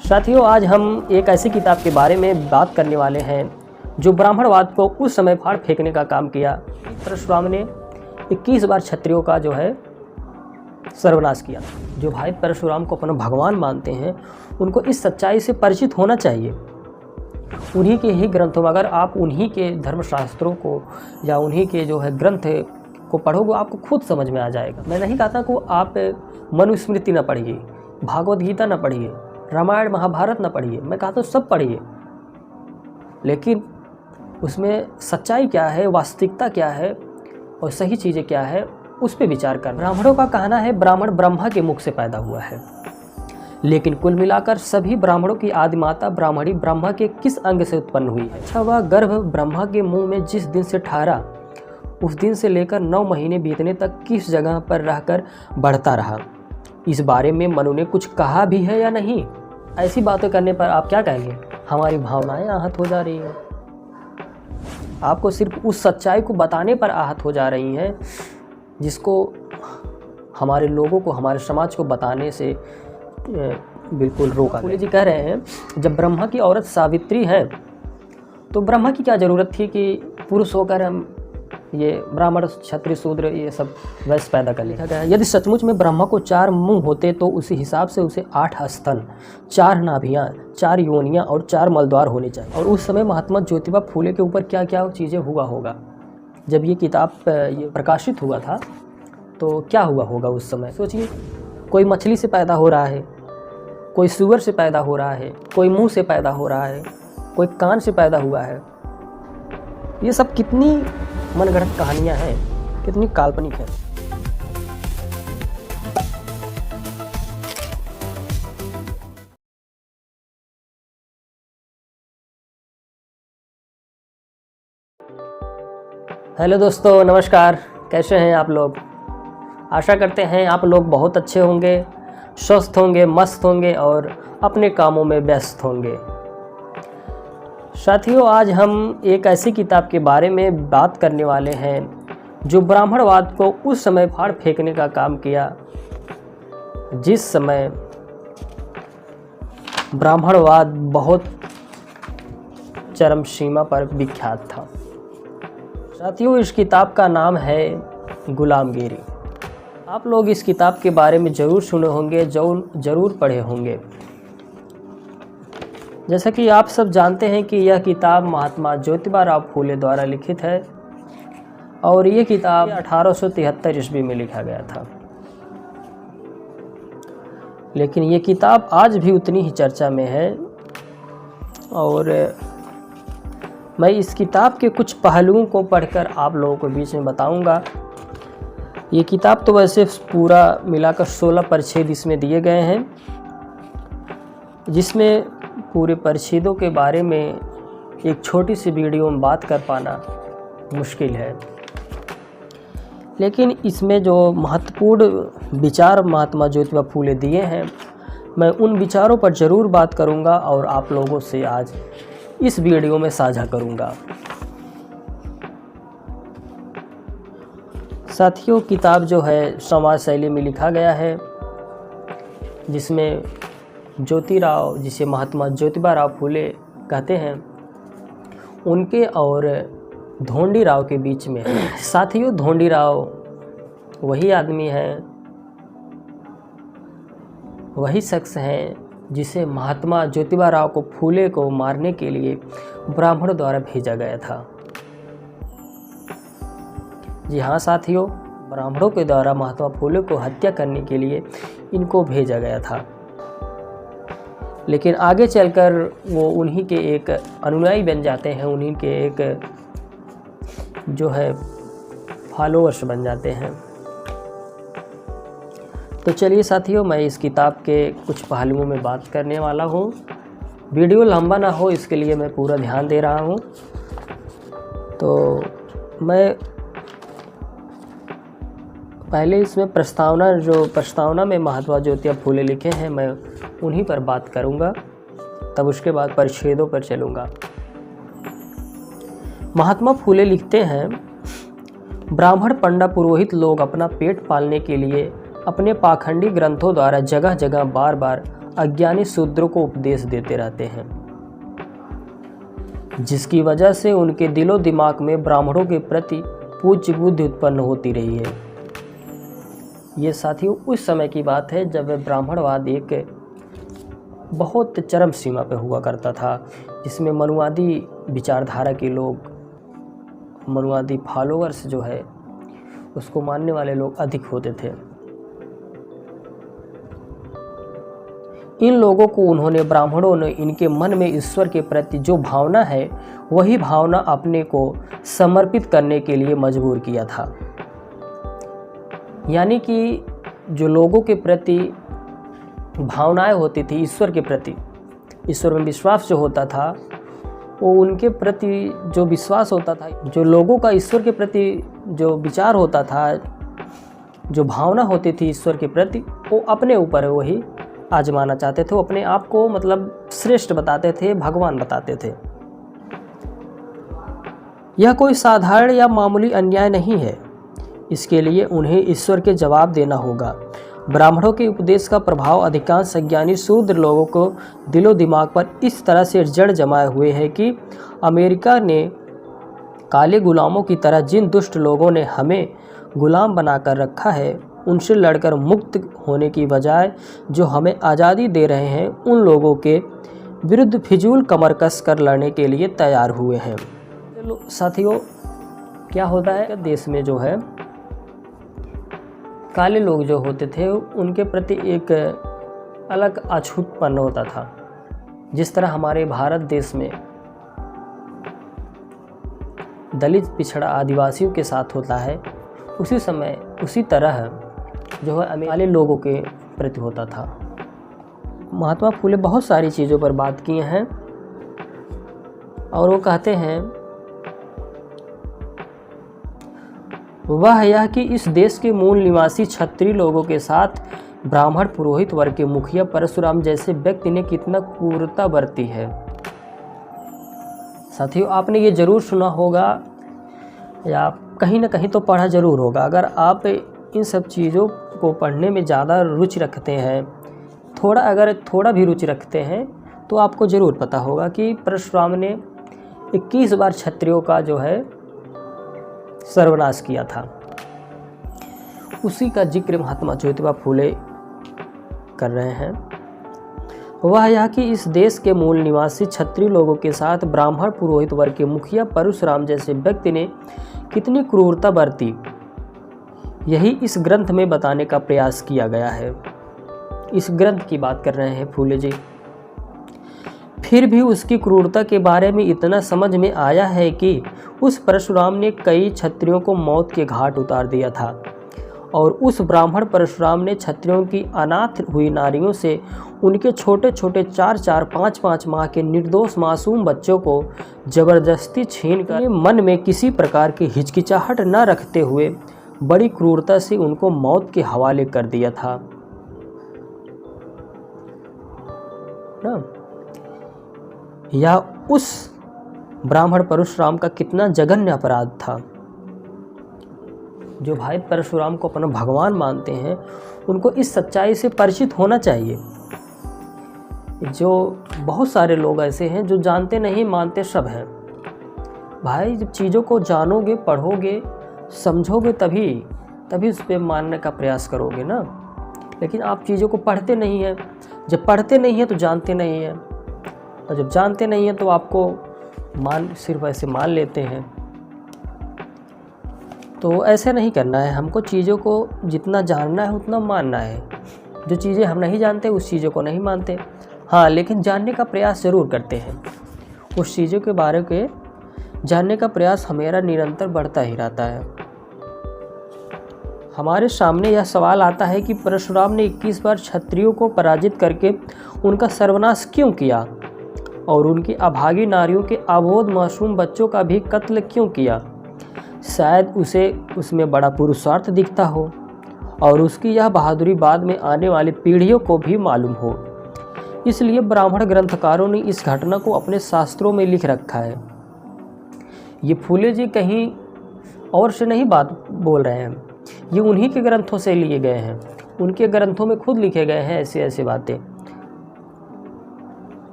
साथियों, आज हम एक ऐसी किताब के बारे में बात करने वाले हैं जो ब्राह्मणवाद को उस समय फाड़ फेंकने का काम किया। परशुराम ने 21 बार क्षत्रियों का जो है सर्वनाश किया। जो भाई परशुराम को अपना भगवान मानते हैं उनको इस सच्चाई से परिचित होना चाहिए। उन्हीं के ही ग्रंथों में, अगर आप उन्हीं के धर्मशास्त्रों को या उन्हीं के जो है ग्रंथ को पढ़ोगे आपको खुद समझ में आ जाएगा। मैं नहीं कहता कि आप मनुस्मृति न पढ़िए, भागवत गीता न पढ़िए, रामायण महाभारत न पढ़िए, मैं कहता हूँ सब पढ़िए, लेकिन उसमें सच्चाई क्या है, वास्तविकता क्या है और सही चीज़ें क्या है उस पर विचार कर। ब्राह्मणों का कहना है ब्राह्मण ब्रह्मा के मुख से पैदा हुआ है, लेकिन कुल मिलाकर सभी ब्राह्मणों की आदिमाता ब्राह्मणी ब्रह्मा के किस अंग से उत्पन्न हुई है? अच्छा, वह गर्भ ब्रह्मा के मुंह में जिस दिन से ठहरा उस दिन से लेकर 9 महीने बीतने तक किस जगह पर रहकर बढ़ता रहा, इस बारे में मनु ने कुछ कहा भी है या नहीं? ऐसी बातें करने पर आप क्या कहेंगे? हमारी भावनाएं आहत हो जा रही हैं। आपको सिर्फ उस सच्चाई को बताने पर आहत हो जा रही हैं जिसको हमारे लोगों को, हमारे समाज को बताने से बिल्कुल रोका। फूले जी कह रहे हैं जब ब्रह्मा की औरत सावित्री है तो ब्रह्मा की क्या ज़रूरत थी कि पुरुष होकर हम ये ब्राह्मण क्षत्रिय शूद्र ये सब वैश्य पैदा कर लिखा गया है। यदि सचमुच में ब्रह्मा को 4 मुंह होते तो उसी हिसाब से उसे 8 स्तन, 4 नाभियाँ, 4 योनियाँ और 4 मलद्वार होने चाहिए। और उस समय महात्मा ज्योतिबा फूले के ऊपर क्या क्या चीज़ें हुआ होगा। जब ये किताब ये प्रकाशित हुआ था तो क्या हुआ होगा उस समय? सोचिए, कोई मछली से पैदा हो रहा है, कोई सुअर से पैदा हो रहा है, कोई मुँह से पैदा हो रहा है, कोई कान से पैदा हुआ है। ये सब कितनी मनगढ़ंत कहानियाँ हैं, कितनी काल्पनिक है। हेलो दोस्तों, नमस्कार। कैसे हैं आप लोग? आशा करते हैं आप लोग बहुत अच्छे होंगे, स्वस्थ होंगे, मस्त होंगे और अपने कामों में व्यस्त होंगे। साथियों, आज हम एक ऐसी किताब के बारे में बात करने वाले हैं जो ब्राह्मणवाद को उस समय फाड़ फेंकने का काम किया जिस समय ब्राह्मणवाद बहुत चरम सीमा पर विख्यात था। साथियों, इस किताब का नाम है गुलामगिरी। आप लोग इस किताब के बारे में ज़रूर सुने होंगे, ज़रूर पढ़े होंगे। जैसा कि आप सब जानते हैं कि यह किताब महात्मा ज्योतिबा राव फूले द्वारा लिखित है और ये किताब 1873 ईस्वी में लिखा गया था। लेकिन ये किताब आज भी उतनी ही चर्चा में है और मैं इस किताब के कुछ पहलुओं को पढ़कर आप लोगों को बीच में बताऊंगा। ये किताब तो वैसे पूरा मिलाकर 16 परिच्छेद इसमें दिए गए हैं, जिसमें पूरे परिच्छेदों के बारे में एक छोटी सी वीडियो में बात कर पाना मुश्किल है। लेकिन इसमें जो महत्वपूर्ण विचार महात्मा ज्योतिबा फूले दिए हैं, मैं उन विचारों पर ज़रूर बात करूंगा और आप लोगों से आज इस वीडियो में साझा करूंगा। साथियों, किताब जो है समाज शैली में लिखा गया है, जिसमें ज्योतिराव, जिसे महात्मा ज्योतिबा राव फूले कहते हैं, उनके और धोंडी राव के बीच में है। साथियों, धोंडी राव वही आदमी है, वही शख्स हैं जिसे महात्मा ज्योतिबा राव को फूले को मारने के लिए ब्राह्मणों द्वारा भेजा गया था। जी हाँ साथियों, ब्राह्मणों के द्वारा महात्मा फूले को हत्या करने के लिए इनको भेजा गया था। लेकिन आगे चलकर वो उन्हीं के एक अनुयायी बन जाते हैं, उन्हीं के एक जो है फॉलोअर्स बन जाते हैं। तो चलिए साथियों, मैं इस किताब के कुछ पहलुओं में बात करने वाला हूँ। वीडियो लंबा ना हो इसके लिए मैं पूरा ध्यान दे रहा हूँ। तो मैं पहले इसमें प्रस्तावना में महात्मा ज्योतिबा फूले लिखे हैं, मैं उन्हीं पर बात करूंगा, तब उसके बाद परिच्छेदों पर चलूंगा। महात्मा फूले लिखते हैं, ब्राह्मण पंडा पुरोहित लोग अपना पेट पालने के लिए अपने पाखंडी ग्रंथों द्वारा जगह जगह बार बार अज्ञानी शूद्रों को उपदेश देते रहते हैं, जिसकी वजह से उनके दिलो दिमाग में ब्राह्मणों के प्रति पूज्य बुद्धि उत्पन्न होती रही है। ये साथियों उस समय की बात है जब ब्राह्मणवाद एक बहुत चरम सीमा पर हुआ करता था, जिसमें मनुवादी विचारधारा के लोग, मनुवादी फॉलोअर्स जो है उसको मानने वाले लोग अधिक होते थे। इन लोगों को उन्होंने, ब्राह्मणों ने, इनके मन में ईश्वर के प्रति जो भावना है वही भावना अपने को समर्पित करने के लिए मजबूर किया था। यानी कि जो लोगों के प्रति भावनाएं होती थी ईश्वर के प्रति, ईश्वर में विश्वास जो होता था, वो उनके प्रति जो विश्वास होता था, जो लोगों का ईश्वर के प्रति जो विचार होता था, जो भावना होती थी ईश्वर के प्रति, वो अपने ऊपर वही आजमाना चाहते थे। वो अपने आप को मतलब श्रेष्ठ बताते थे, भगवान बताते थे। यह कोई साधारण या मामूली अन्याय नहीं है। इसके लिए उन्हें ईश्वर के जवाब देना होगा। ब्राह्मणों के उपदेश का प्रभाव अधिकांश अज्ञानी शूद्र लोगों को दिलो दिमाग पर इस तरह से जड़ जमाए हुए है कि अमेरिका ने काले गुलामों की तरह जिन दुष्ट लोगों ने हमें गुलाम बनाकर रखा है, उनसे लड़कर मुक्त होने की बजाय जो हमें आज़ादी दे रहे हैं, उन लोगों के विरुद्ध फिजूल कमर कस कर लड़ने के लिए तैयार हुए हैं। साथियों, क्या होता है देश में जो है काले लोग जो होते थे उनके प्रति एक अलग अछूतपन होता था। जिस तरह हमारे भारत देश में दलित पिछड़ा आदिवासियों के साथ होता है, उसी समय उसी तरह जो है काले लोगों के प्रति होता था। महात्मा फूले बहुत सारी चीज़ों पर बात किए हैं और वो कहते हैं वह यह कि इस देश के मूल निवासी क्षत्रिय लोगों के साथ ब्राह्मण पुरोहित वर्ग के मुखिया परशुराम जैसे व्यक्ति ने कितना क्रूरता बरती है। साथियों, आपने ये जरूर सुना होगा या कहीं ना कहीं तो पढ़ा जरूर होगा। अगर आप इन सब चीज़ों को पढ़ने में ज़्यादा रुचि रखते हैं, अगर थोड़ा भी रुचि रखते हैं, तो आपको ज़रूर पता होगा कि परशुराम ने 21 बार क्षत्रियों का जो है सर्वनाश किया था। उसी का जिक्र महात्मा ज्योतिबा फूले कर रहे हैं। वह यह कि इस देश के मूल निवासी क्षत्रिय लोगों के साथ ब्राह्मण पुरोहित वर्ग के मुखिया परशुराम जैसे व्यक्ति ने कितनी क्रूरता बरती, यही इस ग्रंथ में बताने का प्रयास किया गया है। इस ग्रंथ की बात कर रहे हैं फूले जी। फिर भी उसकी क्रूरता के बारे में इतना समझ में आया है कि उस परशुराम ने कई क्षत्रियों को मौत के घाट उतार दिया था, और उस ब्राह्मण परशुराम ने क्षत्रियों की अनाथ हुई नारियों से उनके छोटे छोटे 4-4, 5-5 माह के निर्दोष मासूम बच्चों को जबरदस्ती छीनकर मन में किसी प्रकार की हिचकिचाहट न रखते हुए बड़ी क्रूरता से उनको मौत के हवाले कर दिया था ना। यह उस ब्राह्मण परशुराम का कितना जघन्य अपराध था। जो भाई परशुराम को अपना भगवान मानते हैं, उनको इस सच्चाई से परिचित होना चाहिए। जो बहुत सारे लोग ऐसे हैं जो जानते नहीं मानते सब हैं। भाई जब चीज़ों को जानोगे, पढ़ोगे, समझोगे तभी उस पर मानने का प्रयास करोगे ना। लेकिन आप चीज़ों को पढ़ते नहीं हैं। जब पढ़ते नहीं हैं तो जानते नहीं हैं, और जब जानते नहीं हैं तो आपको सिर्फ ऐसे मान लेते हैं। तो ऐसे नहीं करना है। हमको चीज़ों को जितना जानना है उतना मानना है। जो चीज़ें हम नहीं जानते उस चीज़ों को नहीं मानते, हाँ, लेकिन जानने का प्रयास ज़रूर करते हैं। उस चीज़ों के बारे में जानने का प्रयास हमारा निरंतर बढ़ता ही रहता है। हमारे सामने यह सवाल आता है कि परशुराम ने 21 बार क्षत्रियों को पराजित करके उनका सर्वनाश क्यों किया, और उनकी अभागी नारियों के अबोध मासूम बच्चों का भी कत्ल क्यों किया। शायद उसे उसमें बड़ा पुरुषार्थ दिखता हो, और उसकी यह बहादुरी बाद में आने वाली पीढ़ियों को भी मालूम हो। इसलिए ब्राह्मण ग्रंथकारों ने इस घटना को अपने शास्त्रों में लिख रखा है। ये फूले जी कहीं और से नहीं बात बोल रहे हैं, ये उन्हीं के ग्रंथों से लिए गए हैं। उनके ग्रंथों में खुद लिखे गए हैं ऐसे ऐसे बातें।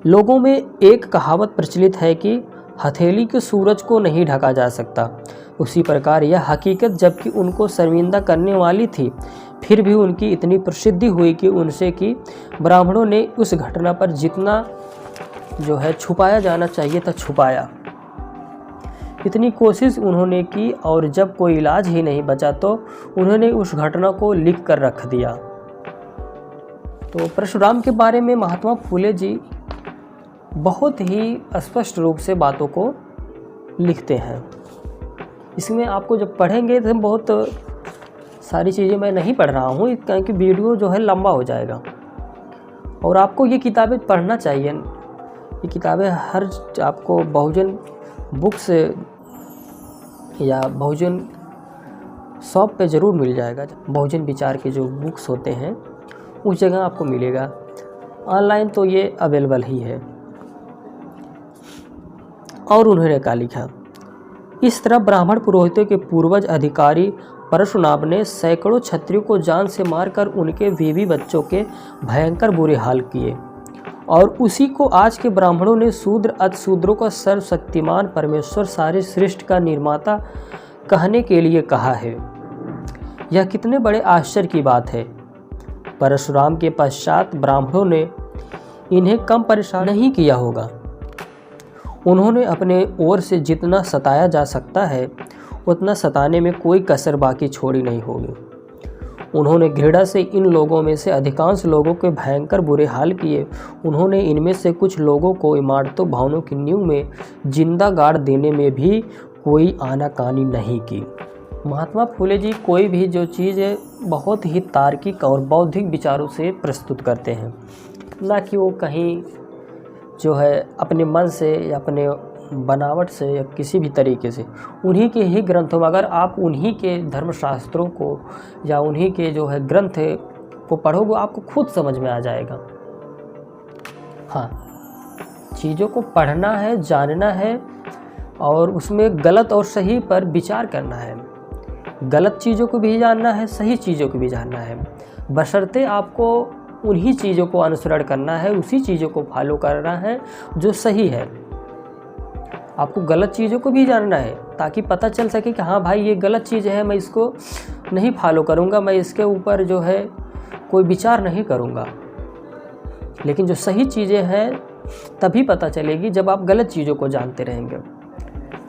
लोगों में एक कहावत प्रचलित है कि हथेली के सूरज को नहीं ढका जा सकता। उसी प्रकार यह हकीकत जबकि उनको शर्मिंदा करने वाली थी, फिर भी उनकी इतनी प्रसिद्धि हुई कि उनसे कि ब्राह्मणों ने उस घटना पर जितना जो है छुपाया जाना चाहिए था छुपाया। इतनी कोशिश उन्होंने की और जब कोई इलाज ही नहीं बचा तो उन्होंने उस घटना को लिख कर रख दिया। तो परशुराम के बारे में महात्मा फूले जी बहुत ही स्पष्ट रूप से बातों को लिखते हैं। इसमें आपको जब पढ़ेंगे तो बहुत सारी चीज़ें मैं नहीं पढ़ रहा हूँ क्योंकि वीडियो जो है लंबा हो जाएगा, और आपको ये किताबें पढ़ना चाहिए। ये किताबें हर आपको बहुजन बुक्स या बहुजन शॉप पे ज़रूर मिल जाएगा। बहुजन विचार के जो बुक्स होते हैं उस जगह आपको मिलेगा, ऑनलाइन तो ये अवेलेबल ही है। और उन्होंने क्या लिखा, इस तरह ब्राह्मण पुरोहितों के पूर्वज अधिकारी परशुराम ने सैकड़ों क्षत्रियों को जान से मारकर उनके बीवी बच्चों के भयंकर बुरे हाल किए, और उसी को आज के ब्राह्मणों ने शूद्र अति शूद्रों का सर्वशक्तिमान परमेश्वर सारे सृष्टि का निर्माता कहने के लिए कहा है। यह कितने बड़े आश्चर्य की बात है। परशुराम के पश्चात ब्राह्मणों ने इन्हें कम परेशान नहीं किया होगा। उन्होंने अपने ओर से जितना सताया जा सकता है उतना सताने में कोई कसर बाकी छोड़ी नहीं होगी। उन्होंने घृणा से इन लोगों में से अधिकांश लोगों के भयंकर बुरे हाल किए। उन्होंने इनमें से कुछ लोगों को इमारतों भवनों की नींव में जिंदा गाड़ देने में भी कोई आनाकानी नहीं की। महात्मा फूले जी कोई भी जो चीज़ है बहुत ही तार्किक और बौद्धिक विचारों से प्रस्तुत करते हैं, ना कि वो कहीं जो है अपने मन से या अपने बनावट से या किसी भी तरीके से। उन्हीं के ही ग्रंथों में अगर आप उन्हीं के धर्मशास्त्रों को या उन्हीं के जो है ग्रंथ को पढ़ोगे आपको खुद समझ में आ जाएगा। हाँ, चीज़ों को पढ़ना है, जानना है और उसमें गलत और सही पर विचार करना है। गलत चीज़ों को भी जानना है, सही चीज़ों को भी जानना है, बशर्ते आपको उन्हीं चीज़ों को अनुसरण करना है, उसी चीज़ों को फॉलो करना है जो सही है। आपको गलत चीज़ों को भी जानना है ताकि पता चल सके कि हाँ भाई ये गलत चीज़ है, मैं इसको नहीं फॉलो करूँगा, मैं इसके ऊपर जो है कोई विचार नहीं करूँगा। लेकिन जो सही चीज़ें हैं तभी पता चलेगी जब आप गलत चीज़ों को जानते रहेंगे।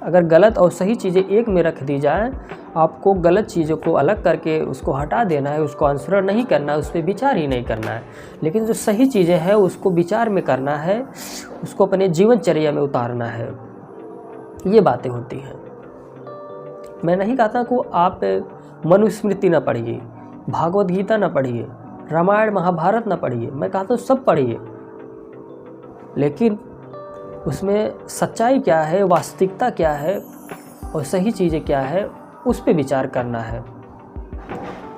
अगर गलत और सही चीज़ें एक में रख दी जाए, आपको गलत चीज़ों को अलग करके उसको हटा देना है, उसको अनुसरण नहीं करना है, उस पर विचार ही नहीं करना है। लेकिन जो सही चीज़ें हैं उसको विचार में करना है, उसको अपने जीवनचर्या में उतारना है। ये बातें होती हैं। मैं नहीं कहता कि आप मनुस्मृति ना पढ़िए, भागवत गीता ना पढ़िए, रामायण महाभारत ना पढ़िए, मैं कहता हूँ सब पढ़िए, लेकिन उसमें सच्चाई क्या है, वास्तविकता क्या है और सही चीज़ें क्या है उस पर विचार करना है,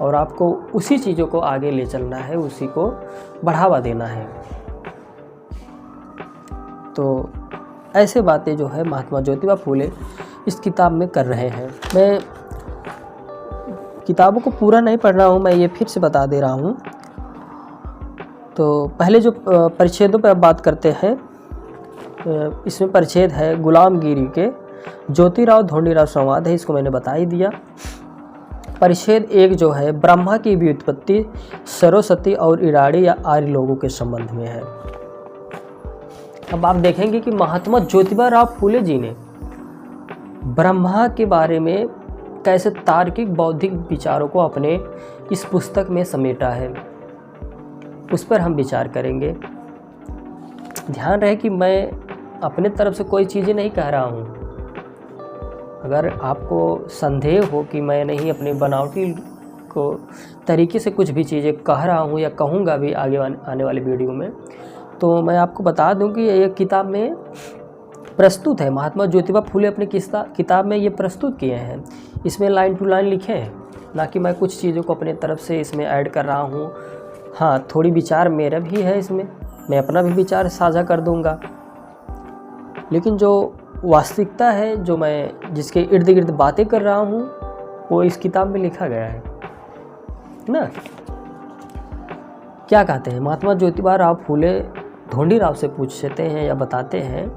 और आपको उसी चीज़ों को आगे ले चलना है, उसी को बढ़ावा देना है। तो ऐसे बातें जो है महात्मा ज्योतिबा फूले इस किताब में कर रहे हैं। मैं किताबों को पूरा नहीं पढ़ रहा हूँ, मैं ये फिर से बता दे रहा हूँ। तो पहले जो परिच्छेदों पर बात करते हैं, इसमें परिच्छेद है गुलामगिरी के, ज्योतिराव धोंडीराव संवाद है, इसको मैंने बता ही दिया। परिच्छेद 1 जो है ब्रह्मा की व्युत्पत्ति सरस्वती और ईराड़ी या आर्य लोगों के संबंध में है। अब आप देखेंगे कि महात्मा ज्योतिबा राव फूले जी ने ब्रह्मा के बारे में कैसे तार्किक बौद्धिक विचारों को अपने इस पुस्तक में समेटा है, उस पर हम विचार करेंगे। ध्यान रहे कि मैं अपने तरफ से कोई चीज़ें नहीं कह रहा हूँ। अगर आपको संदेह हो कि मैं नहीं अपने बनावटी को तरीके से कुछ भी चीज़ें कह रहा हूँ या कहूँगा भी आगे आने वाले वीडियो में, तो मैं आपको बता दूं कि ये किताब में प्रस्तुत है। महात्मा ज्योतिबा फूले अपने किताब में ये प्रस्तुत किए हैं। इसमें लाइन टू लाइन लिखे हैं, ना कि मैं कुछ चीज़ों को अपने तरफ से इसमें ऐड कर रहा हूँ। हाँ, थोड़ी विचार मेरा भी है इसमें, मैं अपना भी विचार साझा कर दूँगा, लेकिन जो वास्तविकता है, जो मैं जिसके इर्द गिर्द बातें कर रहा हूँ, वो इस किताब में लिखा गया है ना। क्या कहते हैं, महात्मा ज्योतिबा राव फूले ढोंडीराव से पूछते हैं या बताते हैं,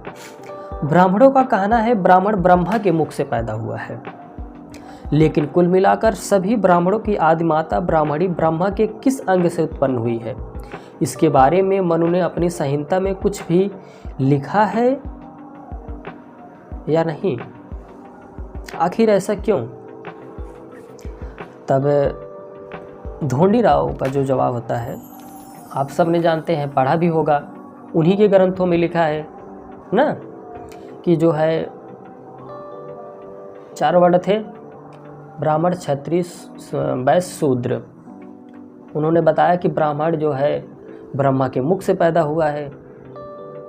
ब्राह्मणों का कहना है ब्राह्मण ब्रह्मा के मुख से पैदा हुआ है, लेकिन कुल मिलाकर सभी ब्राह्मणों की आदिमाता ब्राह्मणी ब्रह्मा के किस अंग से उत्पन्न हुई है? इसके बारे में मनु ने अपनी संहिता में कुछ भी लिखा है या नहीं? आखिर ऐसा क्यों? तब ढोंडीराव का जो जवाब होता है आप सब ने जानते हैं, पढ़ा भी होगा, उन्हीं के ग्रंथों में लिखा है ना कि जो है 4 वर्ण थे, ब्राह्मण क्षत्रिय वैश्य शूद्र। उन्होंने बताया कि ब्राह्मण जो है ब्रह्मा के मुख से पैदा हुआ है,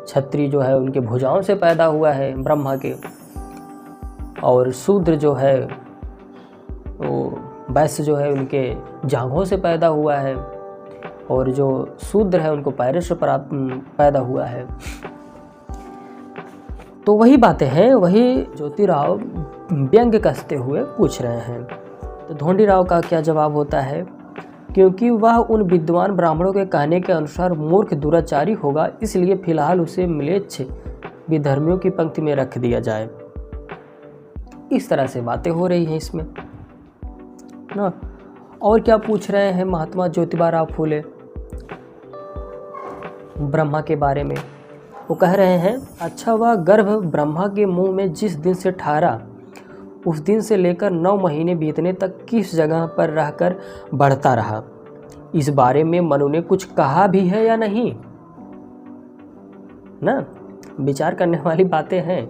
क्षत्रिय जो है उनके भुजाओं से पैदा हुआ है ब्रह्मा के, और शूद्र जो है वो वैश्य जो है उनके जांघों से पैदा हुआ है, और जो शूद्र है उनको पैरों से पैदा हुआ है। तो वही बातें हैं, वही ज्योतिराव व्यंग्य कसते हुए पूछ रहे हैं। तो ढोंडीराव का क्या जवाब होता है, क्योंकि वह उन विद्वान ब्राह्मणों के कहने के अनुसार मूर्ख दुराचारी होगा, इसलिए फिलहाल उसे म्लेच्छ विधर्मियों की पंक्ति में रख दिया जाए। इस तरह से बातें हो रही हैं इसमें ना। और क्या पूछ रहे हैं महात्मा ज्योतिबा राव फूले ब्रह्मा के बारे में? वो कह रहे हैं, अच्छा वह गर्भ ब्रह्मा के मुंह में जिस दिन से ठहरा, उस दिन से लेकर 9 महीने बीतने तक किस जगह पर रहकर बढ़ता रहा, इस बारे में मनु ने कुछ कहा भी है या नहीं? ना, विचार करने वाली बातें हैं।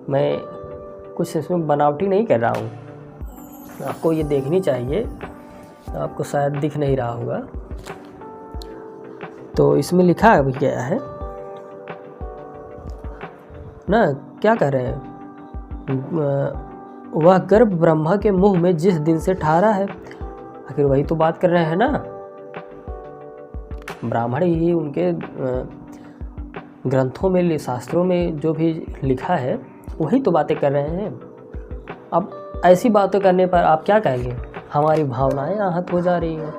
मैं कुछ इसमें बनावटी नहीं कर रहा हूँ, आपको ये देखनी चाहिए, आपको शायद दिख नहीं रहा होगा। तो इसमें लिखा भी गया है ना, क्या कह रहे हैं, वह गर्भ ब्रह्मा के मुंह में जिस दिन से ठहरा है। आखिर वही तो बात कर रहे हैं ना, ब्राह्मण ही उनके ग्रंथों में, शास्त्रों में जो भी लिखा है वही तो बातें कर रहे हैं। अब ऐसी बातें करने पर आप क्या कहेंगे? हमारी भावनाएं आहत हो जा रही हैं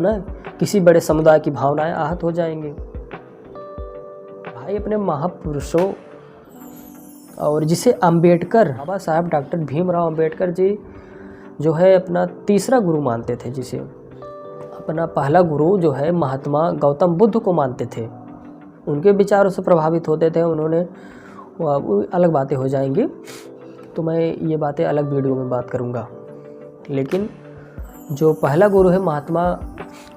ना, किसी बड़े समुदाय की भावनाएं आहत हो जाएंगी। भाई अपने महापुरुषों, और जिसे अंबेडकर, बाबा साहब डॉक्टर भीमराव अंबेडकर जी जो है अपना तीसरा गुरु मानते थे, जिसे अपना पहला गुरु जो है महात्मा गौतम बुद्ध को मानते थे, उनके विचारों से प्रभावित होते थे उन्होंने। अलग बातें हो जाएंगी, तो मैं ये बातें अलग वीडियो में बात करूँगा। लेकिन जो पहला गुरु है महात्मा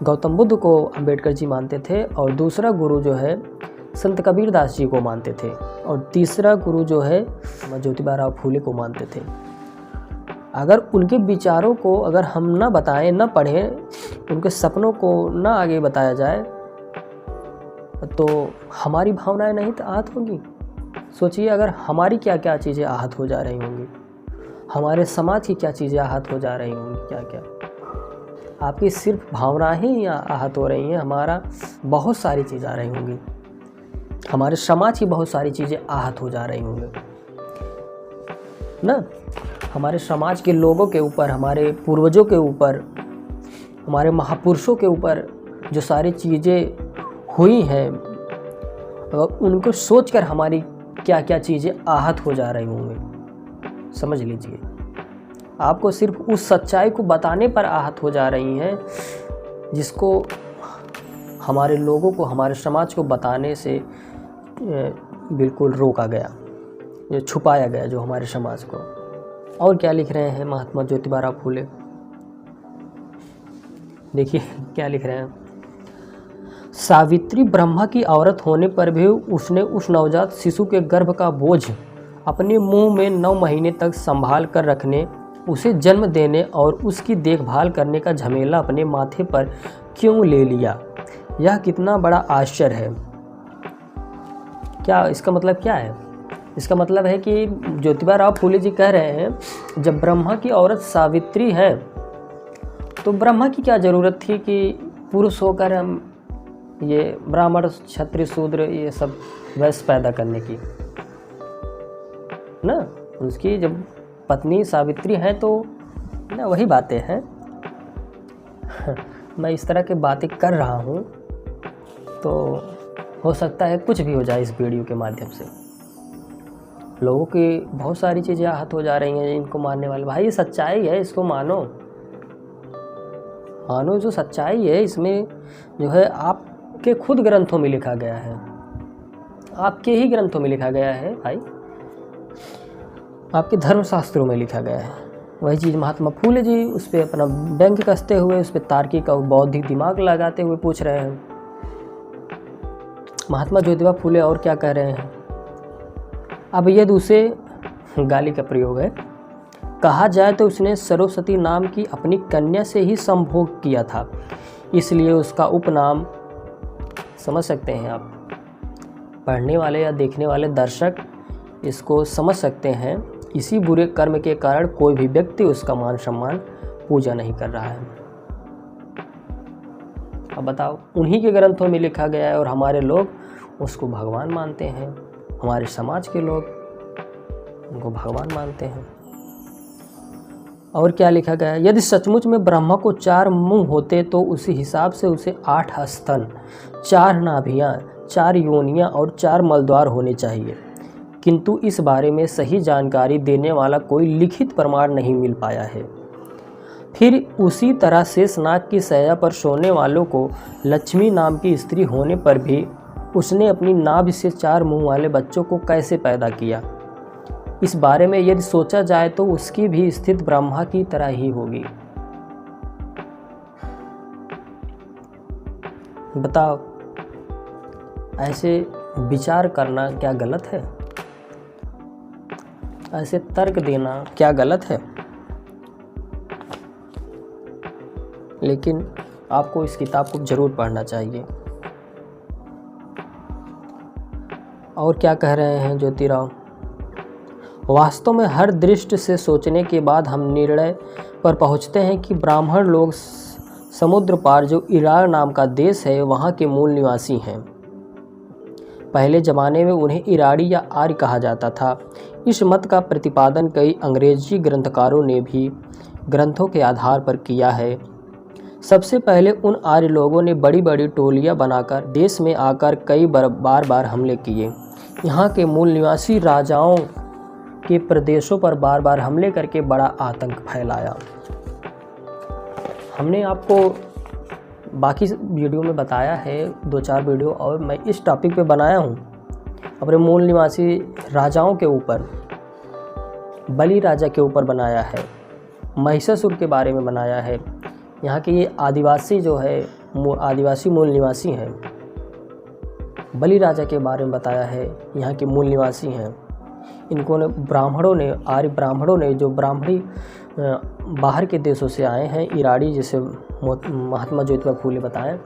गौतम बुद्ध को अंबेडकर जी मानते थे, और दूसरा गुरु जो है संत कबीरदास जी को मानते थे, और तीसरा गुरु जो है ज्योतिबा राव फूले को मानते थे। अगर उनके विचारों को अगर हम ना बताएं, ना पढ़ें, उनके सपनों को ना आगे बताया जाए, तो हमारी भावनाएं नहीं तो आहत होंगी। सोचिए अगर हमारी क्या क्या चीज़ें आहत हो जा रही होंगी, हमारे समाज की क्या चीज़ें आहत हो जा रही होंगी, क्या क्या। आपकी सिर्फ भावनाएं ही आहत हो रही हैं, हमारा बहुत सारी चीज़ें आ रही होंगी, हमारे समाज की बहुत सारी चीज़ें आहत हो जा रही होंगी ना। हमारे समाज के लोगों के ऊपर, हमारे पूर्वजों के ऊपर, हमारे महापुरुषों के ऊपर जो सारी चीज़ें हुई हैं, उनको सोचकर हमारी क्या क्या चीज़ें आहत हो जा रही होंगी। समझ लीजिए, आपको सिर्फ उस सच्चाई को बताने पर आहत हो जा रही हैं जिसको हमारे लोगों को, हमारे समाज को बताने से बिल्कुल रोका गया, जो छुपाया गया जो हमारे समाज को। और क्या लिख रहे हैं महात्मा ज्योतिबा राव फूले, देखिए क्या लिख रहे हैं। सावित्री ब्रह्मा की औरत होने पर भी उसने उस नवजात शिशु के गर्भ का बोझ अपने मुंह में 9 महीने तक संभाल कर रखने, उसे जन्म देने और उसकी देखभाल करने का झमेला अपने माथे पर क्यों ले लिया? यह कितना बड़ा आश्चर्य है। क्या इसका मतलब क्या है? इसका मतलब है कि ज्योतिबा राव फूले जी कह रहे हैं, जब ब्रह्मा की औरत सावित्री है तो ब्रह्मा की क्या ज़रूरत थी कि पुरुष होकर हम ये ब्राह्मण, क्षत्रिय, शूद्र ये सब वैश्य पैदा करने की ना। उसकी जब पत्नी सावित्री है तो ना, वही बातें हैं। मैं इस तरह की बातें कर रहा हूँ तो हो सकता है कुछ भी हो जाए इस वीडियो के माध्यम से। लोगों की बहुत सारी चीज़ें आहत हो जा रही हैं इनको मानने वाले। भाई ये सच्चाई है, इसको मानो, मानो जो सच्चाई है इसमें जो है आपके खुद ग्रंथों में लिखा गया है, आपके ही ग्रंथों में लिखा गया है भाई, आपके धर्मशास्त्रों में लिखा गया है। वही चीज़ महात्मा फूले जी उस पर अपना व्यंग्य कसते हुए, उस पर तार्किक और बौद्धिक दिमाग लगाते हुए पूछ रहे हैं। महात्मा ज्योतिबा फूले और क्या कह रहे हैं। अब ये दूसरे गाली का प्रयोग है। कहा जाए तो उसने सरस्वती नाम की अपनी कन्या से ही संभोग किया था, इसलिए उसका उपनाम, समझ सकते हैं आप, पढ़ने वाले या देखने वाले दर्शक इसको समझ सकते हैं। इसी बुरे कर्म के कारण कोई भी व्यक्ति उसका मान सम्मान पूजा नहीं कर रहा है। अब बताओ, उन्हीं के ग्रंथों में लिखा गया है और हमारे लोग उसको भगवान मानते हैं, हमारे समाज के लोग उनको भगवान मानते हैं। और क्या लिखा गया है, यदि सचमुच में ब्रह्मा को 4 मुंह होते तो उसी हिसाब से उसे 8 स्तन, 4 नाभियाँ, 4 योनियाँ और 4 मलद्वार होने चाहिए, किंतु इस बारे में सही जानकारी देने वाला कोई लिखित प्रमाण नहीं मिल पाया है। फिर उसी तरह शेषनाग की शैया पर सोने वालों को लक्ष्मी नाम की स्त्री होने पर भी उसने अपनी नाभि से 4 मुंह वाले बच्चों को कैसे पैदा किया। इस बारे में यदि सोचा जाए तो उसकी भी स्थिति ब्रह्मा की तरह ही होगी। बताओ, ऐसे विचार करना क्या गलत है? ऐसे तर्क देना क्या गलत है? लेकिन आपको इस किताब को जरूर पढ़ना चाहिए। और क्या कह रहे हैं ज्योतिराव, वास्तव में हर दृष्टि से सोचने के बाद हम निर्णय पर पहुंचते हैं कि ब्राह्मण लोग समुद्र पार जो ईरान नाम का देश है वहाँ के मूल निवासी हैं। पहले ज़माने में उन्हें ईरानी या आर्य कहा जाता था। इस मत का प्रतिपादन कई अंग्रेजी ग्रंथकारों ने भी ग्रंथों के आधार पर किया है। सबसे पहले उन आर्य लोगों ने बड़ी बड़ी टोलियां बनाकर देश में आकर कई बार हमले किए। यहाँ के मूल निवासी राजाओं के प्रदेशों पर बार बार हमले करके बड़ा आतंक फैलाया। हमने आपको बाकी वीडियो में बताया है, 2-4 वीडियो और मैं इस टॉपिक पे बनाया हूँ अपने मूल निवासी राजाओं के ऊपर, बलि राजा के ऊपर बनाया है, महिषासुर के बारे में बनाया है। यहाँ के ये आदिवासी जो है, आदिवासी मूल निवासी हैं, बलि राजा के बारे में बताया है, यहाँ के मूल निवासी हैं। इनको ने ब्राह्मणों ने, आर्य ब्राह्मणों ने, जो ब्राह्मणी बाहर के देशों से आए हैं, ईरानी, जिसे महात्मा ज्योतिबा फूले बताएं,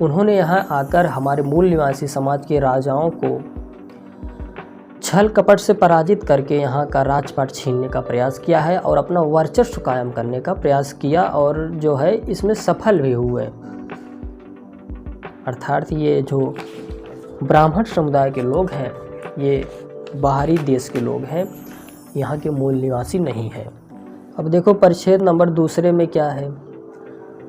उन्होंने यहाँ आकर हमारे मूल निवासी समाज के राजाओं को छल कपट से पराजित करके यहाँ का राजपाट छीनने का प्रयास किया है और अपना वर्चस्व कायम करने का प्रयास किया, और जो है इसमें सफल भी हुए। अर्थात ये जो ब्राह्मण समुदाय के लोग हैं ये बाहरी देश के लोग हैं, यहाँ के मूल निवासी नहीं हैं। अब देखो परिच्छेद नंबर 2 में क्या है।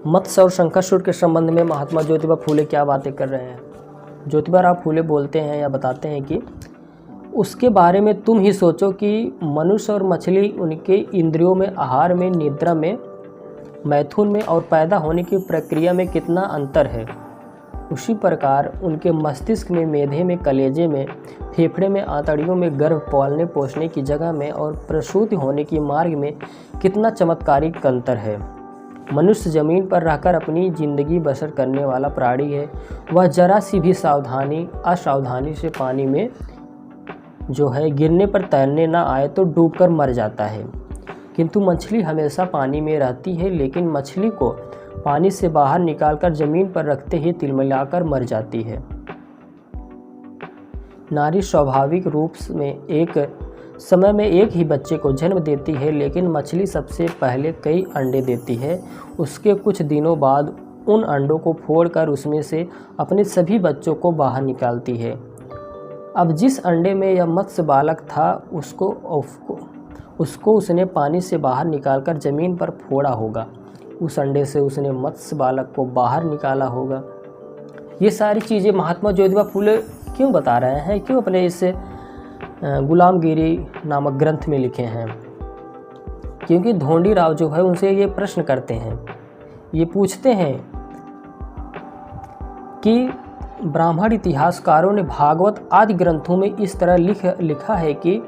मत्स्य और शंखासुर के संबंध में महात्मा ज्योतिबा फूले क्या बातें कर रहे हैं। ज्योतिबा राव फूले बोलते हैं या बताते हैं कि उसके बारे में तुम ही सोचो कि मनुष्य और मछली उनके इंद्रियों में, आहार में, निद्रा में, मैथुन में और पैदा होने की प्रक्रिया में कितना अंतर है। उसी प्रकार उनके मस्तिष्क में, मेधे में, कलेजे में, फेफड़े में, आंतड़ियों में, गर्भ पालने पोषने की जगह में और प्रसूति होने की मार्ग में कितना चमत्कारिक अंतर है। मनुष्य जमीन पर रहकर अपनी जिंदगी बसर करने वाला प्राणी है। वह जरा सी भी असावधानी से पानी में जो है गिरने पर तैरने ना आए तो डूबकर मर जाता है, किंतु मछली हमेशा पानी में रहती है, लेकिन मछली को पानी से बाहर निकालकर जमीन पर रखते ही तिलमिलाकर मर जाती है। नारी स्वाभाविक रूप में एक समय में एक ही बच्चे को जन्म देती है, लेकिन मछली सबसे पहले कई अंडे देती है। उसके कुछ दिनों बाद उन अंडों को फोड़कर उसमें से अपने सभी बच्चों को बाहर निकालती है। अब जिस अंडे में यह मत्स्य बालक था उसको उसने पानी से बाहर निकालकर ज़मीन पर फोड़ा होगा। उस अंडे से उसने मत्स्य बालक को बाहर निकाला होगा। ये सारी चीज़ें महात्मा ज्योतिबा फूले क्यों बता रहे हैं, क्यों अपने इस गुलामगिरी नामक ग्रंथ में लिखे हैं? क्योंकि ढोंडी राव जो है उनसे ये प्रश्न करते हैं, ये पूछते हैं कि ब्राह्मण इतिहासकारों ने भागवत आदि ग्रंथों में इस तरह लिखा है कि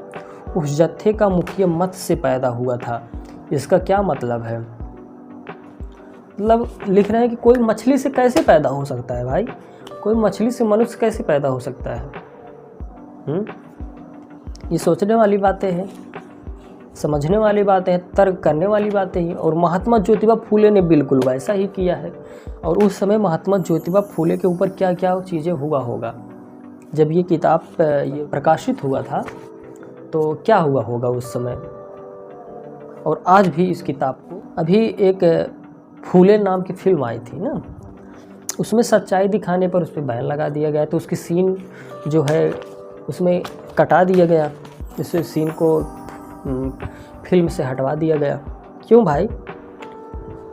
उस जत्थे का मुखिया मत्स्य से पैदा हुआ था। इसका क्या मतलब है? मतलब लिख रहे हैं कि कोई मछली से कैसे पैदा हो सकता है भाई? कोई मछली से मनुष्य कैसे पैदा हो सकता है? ये सोचने वाली बातें हैं, समझने वाली बातें हैं, तर्क करने वाली बातें हैं। और महात्मा ज्योतिबा फूले ने बिल्कुल वैसा ही किया है। और उस समय महात्मा ज्योतिबा फूले के ऊपर क्या क्या चीज़ें हुआ होगा, जब ये किताब ये प्रकाशित हुआ था तो क्या हुआ होगा उस समय। और आज भी इस किताब को, अभी एक फूले नाम की फिल्म आई थी ना, उसमें सच्चाई दिखाने पर उस पर बैन लगा दिया गया, तो उसकी सीन जो है उसमें कटा दिया गया, इससे सीन को फिल्म से हटवा दिया गया। क्यों भाई?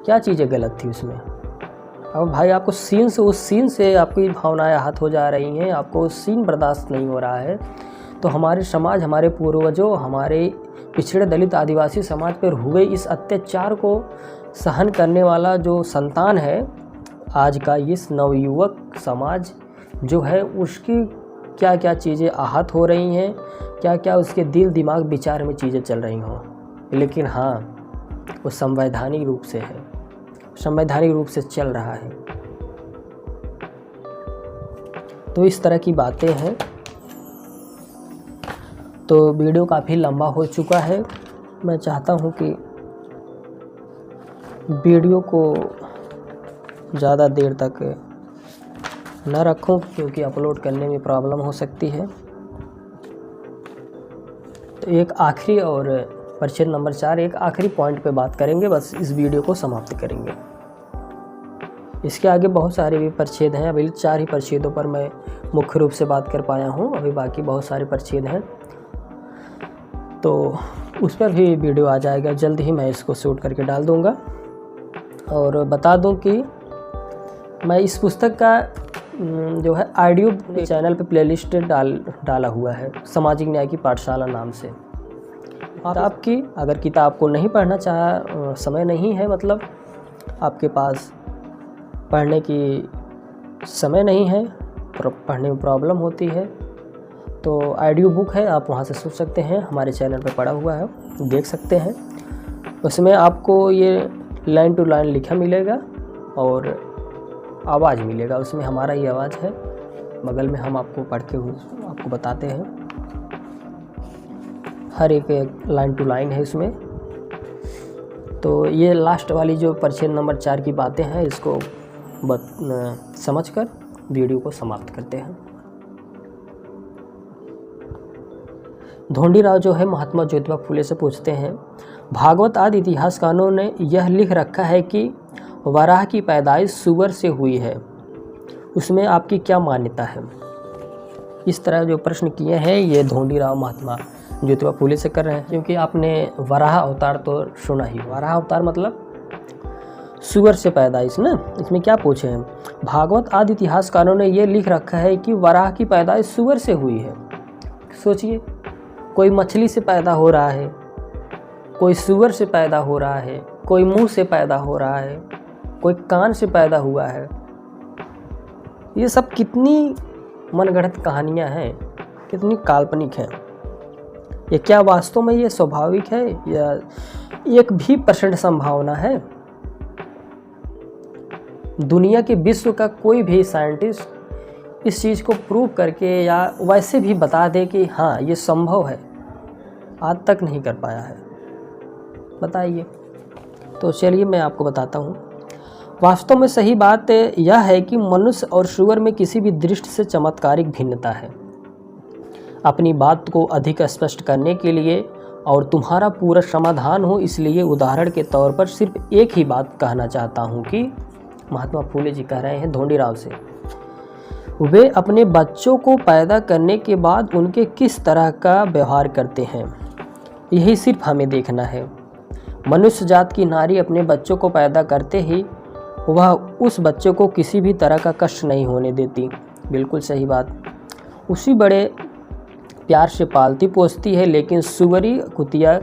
क्या चीज़ें गलत थी उसमें? अब भाई आपको सीन से, उस सीन से आपकी भावनाएं आहत हो जा रही हैं, आपको उस सीन बर्दाश्त नहीं हो रहा है, तो हमारे समाज, हमारे पूर्वजों, हमारे पिछड़े दलित आदिवासी समाज पर हुए इस अत्याचार को सहन करने वाला जो संतान है आज का, इस नवयुवक समाज जो है, उसकी क्या क्या चीज़ें आहत हो रही हैं, क्या क्या उसके दिल दिमाग विचार में चीज़ें चल रही हों। लेकिन हाँ, वो संवैधानिक रूप से है, संवैधानिक रूप से चल रहा है। तो इस तरह की बातें हैं। तो वीडियो काफ़ी लंबा हो चुका है। मैं चाहता हूँ कि वीडियो को ज़्यादा देर तक न रखूं, क्योंकि अपलोड करने में प्रॉब्लम हो सकती है। तो एक आखिरी और परिच्छेद नंबर 4, एक आखिरी पॉइंट पे बात करेंगे, बस इस वीडियो को समाप्त करेंगे। इसके आगे बहुत सारे भी परिच्छेद हैं, अभी 4 ही परिच्छेदों पर मैं मुख्य रूप से बात कर पाया हूँ, अभी बाकी बहुत सारे परिच्छेद हैं, तो उस पर भी वीडियो आ जाएगा, जल्द ही मैं इसको शूट करके डाल दूँगा। और बता दूँ कि मैं इस पुस्तक का जो है ऑडियो चैनल पे प्लेलिस्ट डाला हुआ है, सामाजिक न्याय की पाठशाला नाम से। आपकी अगर किताब को नहीं पढ़ना समय नहीं है, मतलब आपके पास पढ़ने की समय नहीं है, पढ़ने में प्रॉब्लम होती है, तो ऑडियो बुक है, आप वहाँ से सुन सकते हैं, हमारे चैनल पे पड़ा हुआ है, देख सकते हैं। उसमें आपको ये लाइन टू लाइन लिखा मिलेगा और आवाज़ मिलेगा, उसमें हमारा ही आवाज़ है, बगल में हम आपको पढ़ के आपको बताते हैं, हर एक लाइन टू लाइन है इसमें। तो ये लास्ट वाली जो परिच्छेद नंबर 4 की बातें हैं, इसको समझकर वीडियो को समाप्त करते हैं। ढोंडी राव जो है महात्मा ज्योतिबा फूले से पूछते हैं, भागवत आदि इतिहासकारों ने यह लिख रखा है कि वराह की पैदाइश सुअर से हुई है, उसमें आपकी क्या मान्यता है? इस तरह जो प्रश्न किए हैं ये ढोंडी राव महात्मा ज्योतिबा फूले से कर रहे हैं, क्योंकि आपने वराह अवतार तो सुना ही। वराह अवतार मतलब सुअर से पैदाइश ना, इसमें क्या पूछे हैं? भागवत आदि इतिहासकारों ने ये लिख रखा है कि वराह की पैदाइश सुअर से हुई है। सोचिए, कोई मछली से पैदा हो रहा है, कोई सुअर से पैदा हो रहा है, कोई मुंह से पैदा हो रहा है, कोई कान से पैदा हुआ है। ये सब कितनी मनगढ़ंत कहानियां हैं, कितनी काल्पनिक हैं। ये क्या वास्तव में ये स्वाभाविक है या 1% संभावना है? दुनिया के विश्व का कोई भी साइंटिस्ट इस चीज़ को प्रूव करके या वैसे भी बता दे कि हाँ ये संभव है, आज तक नहीं कर पाया है। बताइए। तो चलिए मैं आपको बताता हूँ। वास्तव में सही बात यह है कि मनुष्य और सुअर में किसी भी दृष्टि से चमत्कारिक भिन्नता है। अपनी बात को अधिक स्पष्ट करने के लिए और तुम्हारा पूरा समाधान हो, इसलिए उदाहरण के तौर पर सिर्फ एक ही बात कहना चाहता हूँ कि महात्मा फूले जी कह रहे हैं ढोंडी राव से, वे अपने बच्चों को पैदा करने के बाद उनके किस तरह का व्यवहार करते हैं, यही सिर्फ हमें देखना है। मनुष्य जात की नारी अपने बच्चों को पैदा करते ही वह उस बच्चे को किसी भी तरह का कष्ट नहीं होने देती। बिल्कुल सही बात। उसी बड़े प्यार से पालती पोसती है, लेकिन सुअरी कुतिया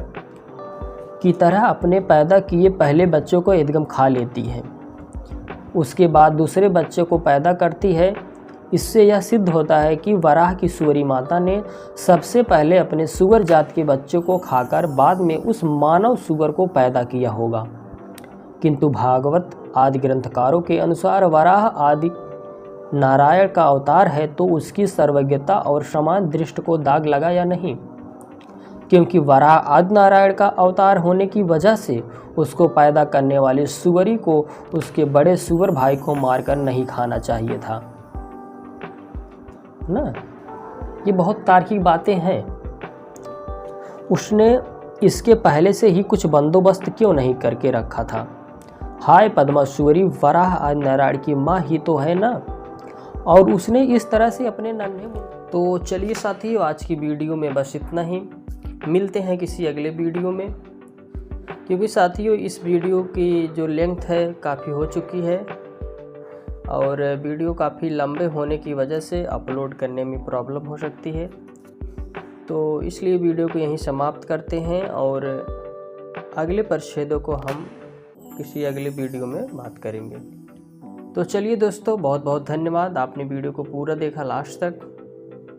की तरह अपने पैदा किए पहले बच्चों को एकदम खा लेती है। उसके बाद दूसरे बच्चे को पैदा करती है। इससे यह सिद्ध होता है कि वराह की सुअरी माता ने सबसे पहले अपने सुअर जात के बच्चों को खाकर बाद में उस मानव सुअर को पैदा किया होगा। किंतु भागवत आदि ग्रंथकारों के अनुसार वराह आदि नारायण का अवतार है, तो उसकी सर्वज्ञता और समान दृष्टि को दाग लगा या नहीं? क्योंकि वराह आदि नारायण का अवतार होने की वजह से उसको पैदा करने वाले सुअरी को उसके बड़े सुअर भाई को मारकर नहीं खाना चाहिए था ना। ये बहुत तार्किक बातें हैं। उसने इसके पहले से ही कुछ बंदोबस्त क्यों नहीं करके रखा था? हाय पद्मासुअरी, वराह आदि नारायण की माँ ही तो है ना, और उसने इस तरह से अपने नन्हे। तो चलिए साथियों, आज की वीडियो में बस इतना ही। मिलते हैं किसी अगले वीडियो में, क्योंकि साथियों इस वीडियो की जो लेंथ है काफ़ी हो चुकी है और वीडियो काफ़ी लंबे होने की वजह से अपलोड करने में प्रॉब्लम हो सकती है। तो इसलिए वीडियो को यहीं समाप्त करते हैं और अगले परिच्छेदों को हम किसी अगले वीडियो में बात करेंगे। तो चलिए दोस्तों, बहुत बहुत धन्यवाद। आपने वीडियो को पूरा देखा लास्ट तक।